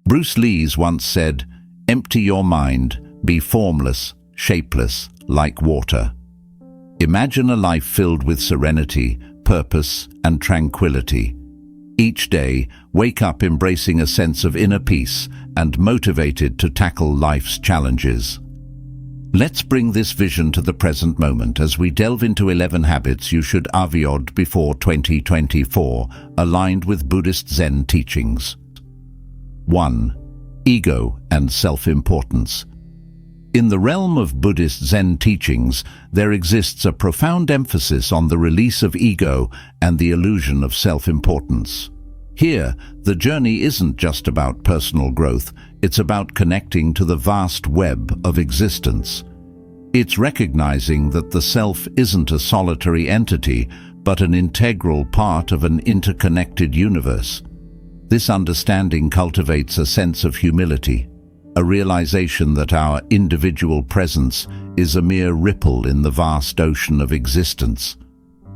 Bruce Lee once said, "Empty your mind, be formless, shapeless, like water." Imagine a life filled with serenity, purpose, and tranquility. Each day, wake up embracing a sense of inner peace and motivated to tackle life's challenges. Let's bring this vision to the present moment as we delve into 11 habits you should avoid before 2024, aligned with Buddhist Zen teachings. 1. Ego and self-importance. In the realm of Buddhist Zen teachings, there exists a profound emphasis on the release of ego and the illusion of self-importance. Here, the journey isn't just about personal growth, it's about connecting to the vast web of existence. It's recognizing that the self isn't a solitary entity, but an integral part of an interconnected universe. This understanding cultivates a sense of humility, a realization that our individual presence is a mere ripple in the vast ocean of existence.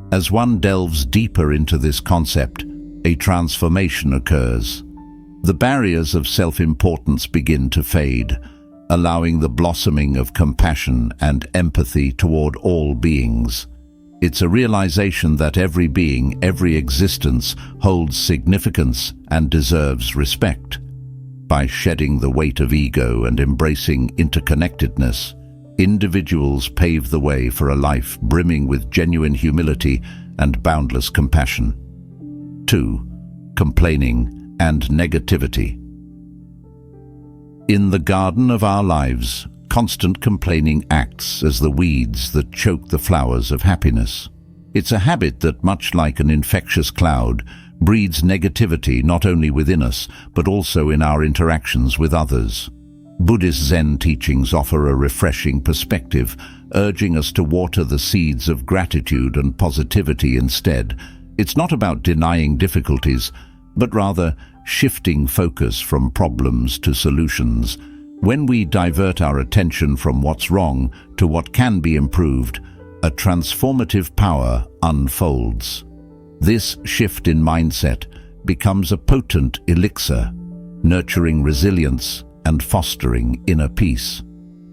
As one delves deeper into this concept, a transformation occurs. The barriers of self-importance begin to fade, allowing the blossoming of compassion and empathy toward all beings. It's a realization that every being, every existence, holds significance and deserves respect. By shedding the weight of ego and embracing interconnectedness, individuals pave the way for a life brimming with genuine humility and boundless compassion. 2. Complaining and negativity. In the garden of our lives, constant complaining acts as the weeds that choke the flowers of happiness. It's a habit that, much like an infectious cloud, breeds negativity not only within us, but also in our interactions with others. Buddhist Zen teachings offer a refreshing perspective, urging us to water the seeds of gratitude and positivity instead. It's not about denying difficulties, but rather shifting focus from problems to solutions. When we divert our attention from what's wrong to what can be improved, a transformative power unfolds. This shift in mindset becomes a potent elixir, nurturing resilience and fostering inner peace.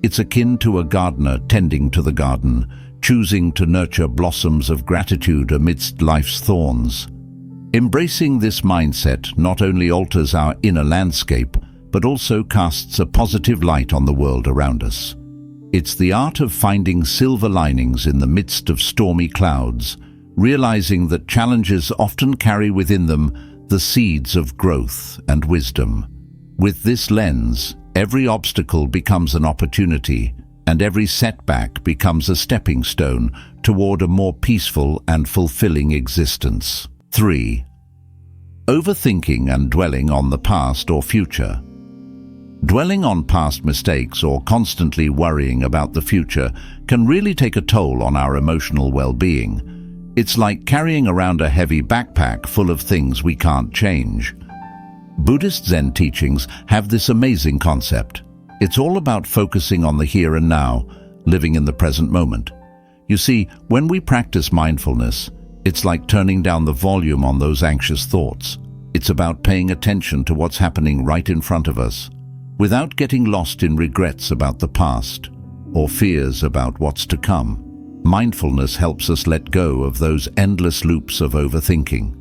It's akin to a gardener tending to the garden, choosing to nurture blossoms of gratitude amidst life's thorns. Embracing this mindset not only alters our inner landscape, but also casts a positive light on the world around us. It's the art of finding silver linings in the midst of stormy clouds, realizing that challenges often carry within them the seeds of growth and wisdom. With this lens, every obstacle becomes an opportunity, and every setback becomes a stepping stone toward a more peaceful and fulfilling existence. 3. Overthinking and dwelling on the past or future. Dwelling on past mistakes or constantly worrying about the future can really take a toll on our emotional well-being. It's like carrying around a heavy backpack full of things we can't change. Buddhist Zen teachings have this amazing concept. It's all about focusing on the here and now, living in the present moment. You see, when we practice mindfulness, it's like turning down the volume on those anxious thoughts. It's about paying attention to what's happening right in front of us, without getting lost in regrets about the past or fears about what's to come. Mindfulness helps us let go of those endless loops of overthinking.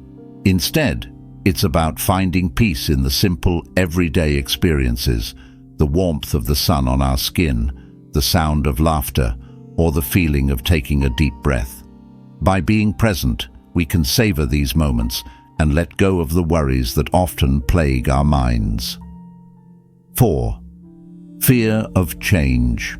Instead, it's about finding peace in the simple, everyday experiences, the warmth of the sun on our skin, the sound of laughter, or the feeling of taking a deep breath. By being present, we can savor these moments and let go of the worries that often plague our minds. 4. Fear of change.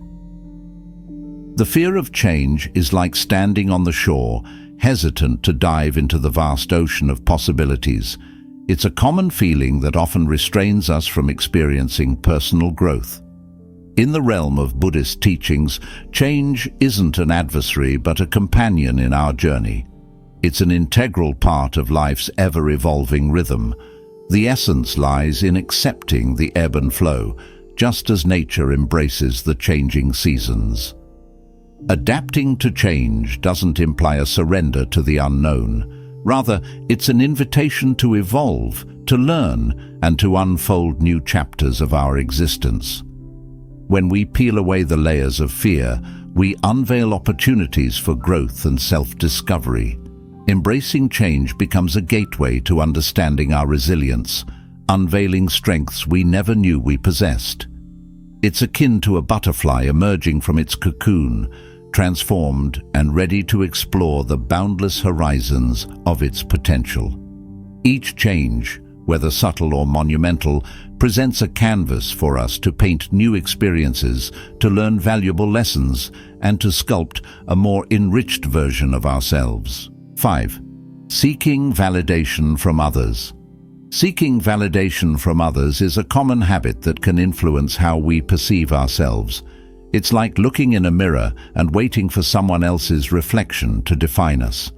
The fear of change is like standing on the shore, hesitant to dive into the vast ocean of possibilities. It's a common feeling that often restrains us from experiencing personal growth. In the realm of Buddhist teachings, change isn't an adversary but a companion in our journey. It's an integral part of life's ever-evolving rhythm. The essence lies in accepting the ebb and flow, just as nature embraces the changing seasons. Adapting to change doesn't imply a surrender to the unknown. Rather, it's an invitation to evolve, to learn, and to unfold new chapters of our existence. When we peel away the layers of fear, we unveil opportunities for growth and self-discovery. Embracing change becomes a gateway to understanding our resilience, unveiling strengths we never knew we possessed. It's akin to a butterfly emerging from its cocoon, transformed and ready to explore the boundless horizons of its potential. Each change, whether subtle or monumental, presents a canvas for us to paint new experiences, to learn valuable lessons, and to sculpt a more enriched version of ourselves. 5. Seeking validation from others. Seeking validation from others is a common habit that can influence how we perceive ourselves. It's like looking in a mirror and waiting for someone else's reflection to define us.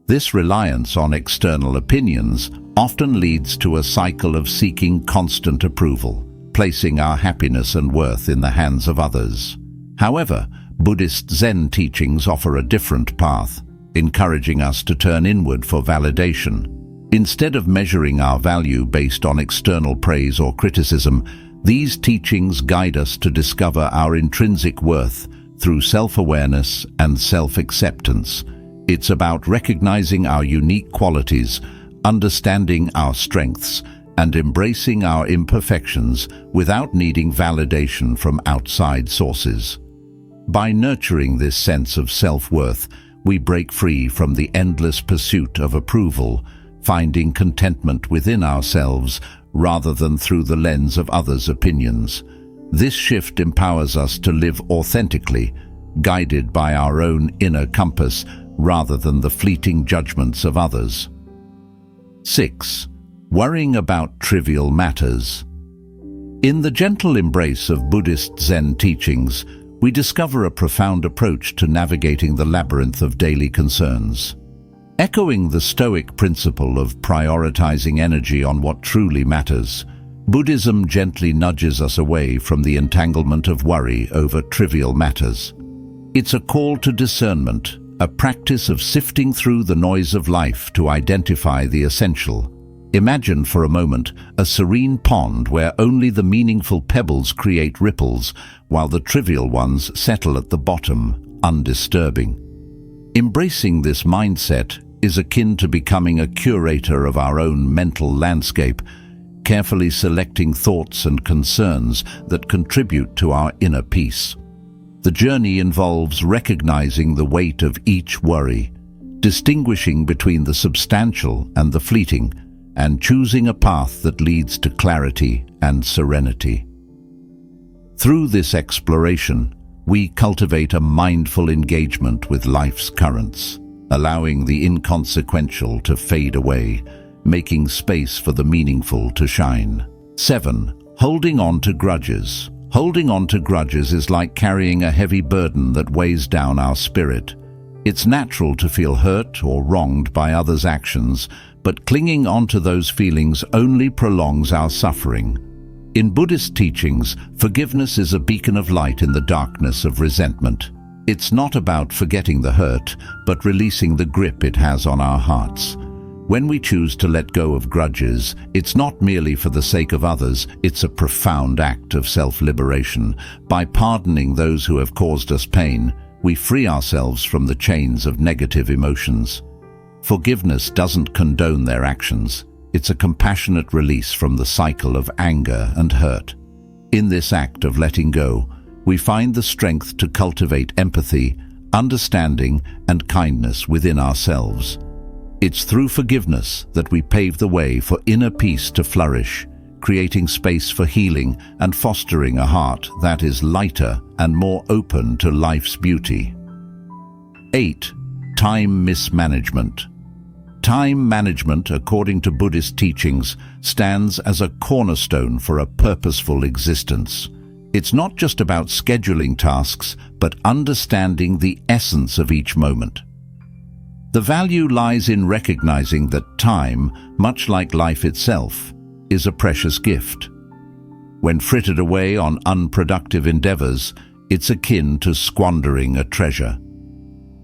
This reliance on external opinions often leads to a cycle of seeking constant approval, placing our happiness and worth in the hands of others. However, Buddhist Zen teachings offer a different path, encouraging us to turn inward for validation. Instead of measuring our value based on external praise or criticism, these teachings guide us to discover our intrinsic worth through self-awareness and self-acceptance. It's about recognizing our unique qualities, understanding our strengths, and embracing our imperfections without needing validation from outside sources. By nurturing this sense of self-worth, we break free from the endless pursuit of approval, finding contentment within ourselves rather than through the lens of others' opinions. This shift empowers us to live authentically, guided by our own inner compass rather than the fleeting judgments of others. 6. Worrying about trivial matters. In the gentle embrace of Buddhist Zen teachings, we discover a profound approach to navigating the labyrinth of daily concerns. Echoing the Stoic principle of prioritizing energy on what truly matters, Buddhism gently nudges us away from the entanglement of worry over trivial matters. It's a call to discernment, a practice of sifting through the noise of life to identify the essential. Imagine for a moment a serene pond where only the meaningful pebbles create ripples, while the trivial ones settle at the bottom, undisturbing. Embracing this mindset is akin to becoming a curator of our own mental landscape, carefully selecting thoughts and concerns that contribute to our inner peace. The journey involves recognizing the weight of each worry, distinguishing between the substantial and the fleeting, and choosing a path that leads to clarity and serenity. Through this exploration, we cultivate a mindful engagement with life's currents, allowing the inconsequential to fade away, making space for the meaningful to shine. 7. Holding on to grudges. Holding on to grudges is like carrying a heavy burden that weighs down our spirit. It's natural to feel hurt or wronged by others' actions, but clinging on to those feelings only prolongs our suffering. In Buddhist teachings, forgiveness is a beacon of light in the darkness of resentment. It's not about forgetting the hurt, but releasing the grip it has on our hearts. When we choose to let go of grudges, it's not merely for the sake of others, it's a profound act of self-liberation. By pardoning those who have caused us pain, we free ourselves from the chains of negative emotions. Forgiveness doesn't condone their actions. It's a compassionate release from the cycle of anger and hurt. In this act of letting go, we find the strength to cultivate empathy, understanding, and kindness within ourselves. It's through forgiveness that we pave the way for inner peace to flourish, creating space for healing and fostering a heart that is lighter and more open to life's beauty. 8. Time mismanagement. Time management, according to Buddhist teachings, stands as a cornerstone for a purposeful existence. It's not just about scheduling tasks, but understanding the essence of each moment. The value lies in recognizing that time, much like life itself, is a precious gift. When frittered away on unproductive endeavors, it's akin to squandering a treasure.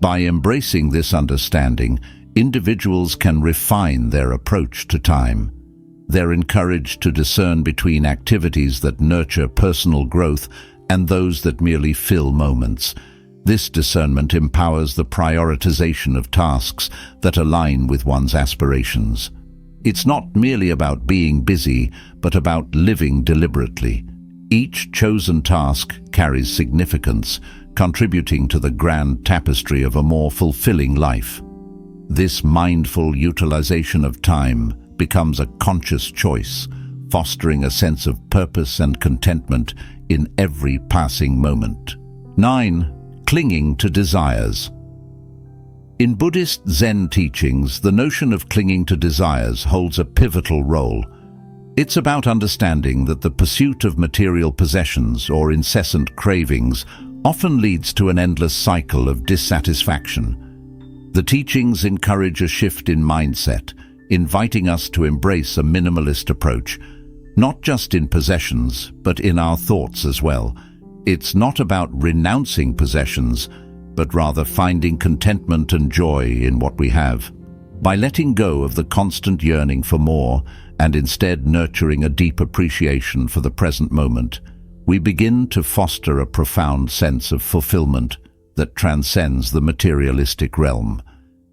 By embracing this understanding, individuals can refine their approach to time. They're encouraged to discern between activities that nurture personal growth and those that merely fill moments. This discernment empowers the prioritization of tasks that align with one's aspirations. It's not merely about being busy, but about living deliberately. Each chosen task carries significance, contributing to the grand tapestry of a more fulfilling life. This mindful utilization of time becomes a conscious choice, fostering a sense of purpose and contentment in every passing moment. 9. Clinging to desires. In Buddhist Zen teachings, the notion of clinging to desires holds a pivotal role. It's about understanding that the pursuit of material possessions or incessant cravings often leads to an endless cycle of dissatisfaction. The teachings encourage a shift in mindset, inviting us to embrace a minimalist approach, not just in possessions, but in our thoughts as well. It's not about renouncing possessions, but rather finding contentment and joy in what we have. By letting go of the constant yearning for more and instead nurturing a deep appreciation for the present moment, we begin to foster a profound sense of fulfillment that transcends the materialistic realm.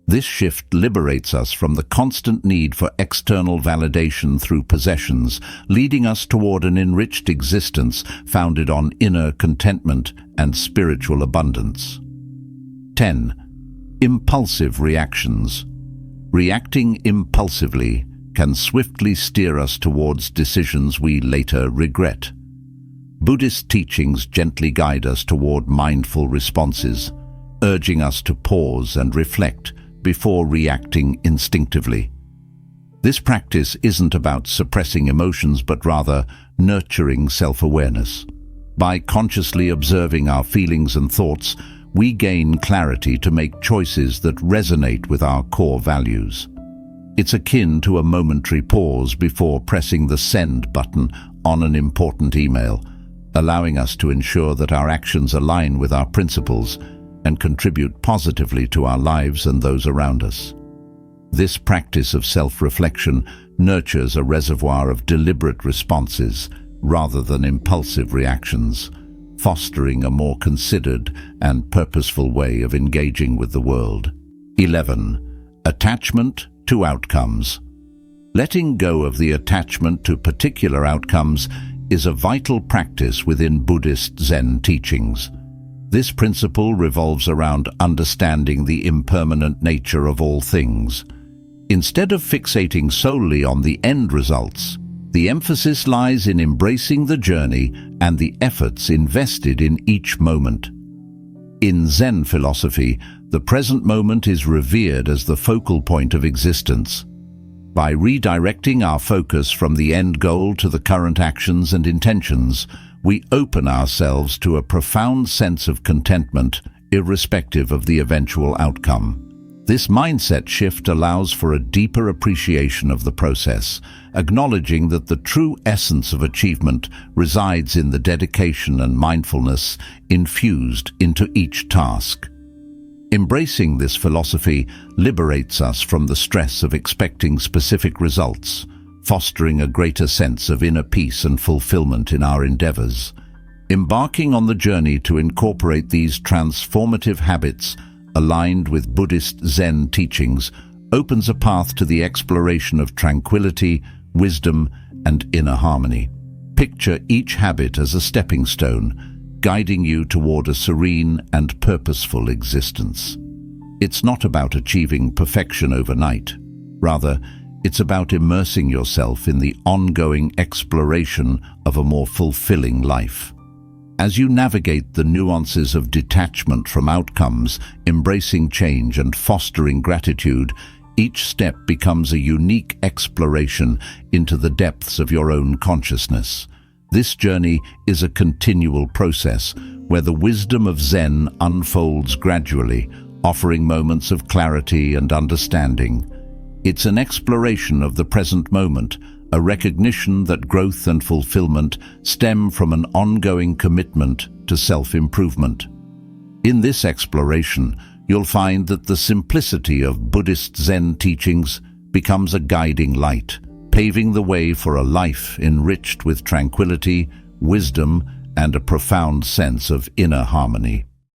This shift liberates us from the constant need for external validation through possessions, leading us toward an enriched existence founded on inner contentment and spiritual abundance. 10. Impulsive reactions. Reacting impulsively can swiftly steer us towards decisions we later regret. Buddhist teachings gently guide us toward mindful responses, urging us to pause and reflect before reacting instinctively. This practice isn't about suppressing emotions, but rather nurturing self-awareness. By consciously observing our feelings and thoughts, we gain clarity to make choices that resonate with our core values. It's akin to a momentary pause before pressing the send button on an important email, allowing us to ensure that our actions align with our principles and contribute positively to our lives and those around us. This practice of self-reflection nurtures a reservoir of deliberate responses rather than impulsive reactions, fostering a more considered and purposeful way of engaging with the world. 11. Attachment to outcomes. Letting go of the attachment to particular outcomes is a vital practice within Buddhist Zen teachings. This principle revolves around understanding the impermanent nature of all things. Instead of fixating solely on the end results, the emphasis lies in embracing the journey and the efforts invested in each moment. In Zen philosophy, the present moment is revered as the focal point of existence. By redirecting our focus from the end goal to the current actions and intentions, we open ourselves to a profound sense of contentment, irrespective of the eventual outcome. This mindset shift allows for a deeper appreciation of the process, acknowledging that the true essence of achievement resides in the dedication and mindfulness infused into each task. Embracing this philosophy liberates us from the stress of expecting specific results, fostering a greater sense of inner peace and fulfillment in our endeavors. Embarking on the journey to incorporate these transformative habits aligned with Buddhist Zen teachings opens a path to the exploration of tranquility, wisdom, and inner harmony. Picture each habit as a stepping stone, guiding you toward a serene and purposeful existence. It's not about achieving perfection overnight. Rather, it's about immersing yourself in the ongoing exploration of a more fulfilling life. As you navigate the nuances of detachment from outcomes, embracing change and fostering gratitude, each step becomes a unique exploration into the depths of your own consciousness. This journey is a continual process where the wisdom of Zen unfolds gradually, offering moments of clarity and understanding. It's an exploration of the present moment, a recognition that growth and fulfillment stem from an ongoing commitment to self-improvement. In this exploration, you'll find that the simplicity of Buddhist Zen teachings becomes a guiding light, paving the way for a life enriched with tranquility, wisdom, and a profound sense of inner harmony.